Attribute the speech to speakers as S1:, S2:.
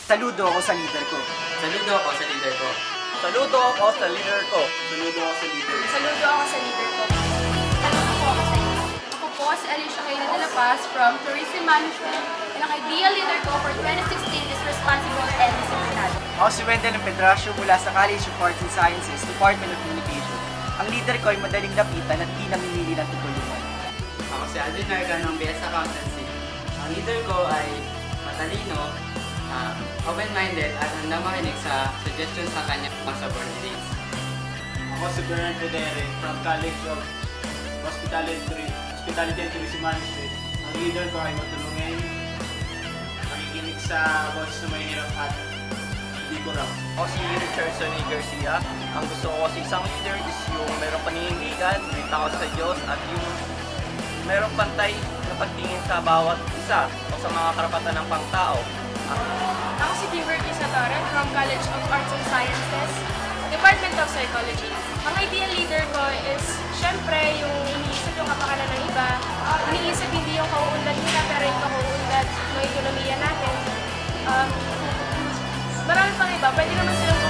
S1: Saludo ako sa leader ko.
S2: Saludo ako sa leader ko.
S3: Saludo ako sa leader ko. Saludo ako sa leader ko.
S4: Saludo ako sa leader ko. Saludo po ako sa inyo. Ako po si Alicia Kayla de la Paz from Tourism Management and ang ideal leader ko for 2016 is responsible and disciplinado.
S1: Ako si Wendell Pedracio mula sa College of Arts and Sciences, Department of Communication. Ang leader ko ay madaling lapitan at di namimili ng tutulungan.
S2: Ako si Aldrin Narga ng BS Accountancy. Ang leader ko ay matalino, open-minded at handang makinig sa suggestions sa kanyang mga subordinates.
S3: Ako si Bernard Rodere from College of Hospitality and Tourism Management. Ang leader ko ay matulungin, makikinig sa boses na mahirap at hindi ko raw.
S5: Ako si Richardson A. Garcia. Ang gusto ko kasi isang leader is yung merong paninindigan, may takot sa Diyos, at yung merong pantay na pagtingin sa bawat isa o sa mga karapatan ng pangtao.
S4: Ako si Kimberly Satoran from College of Arts and Sciences, Department of Psychology. Ang ideal leader ko is, syempre, yung iniisip yung kapakanan ng iba. Iniisip hindi yung kauunlad nila, pero yung kauunlad ng ekonomiya natin. Marami pang iba. Pwede naman silang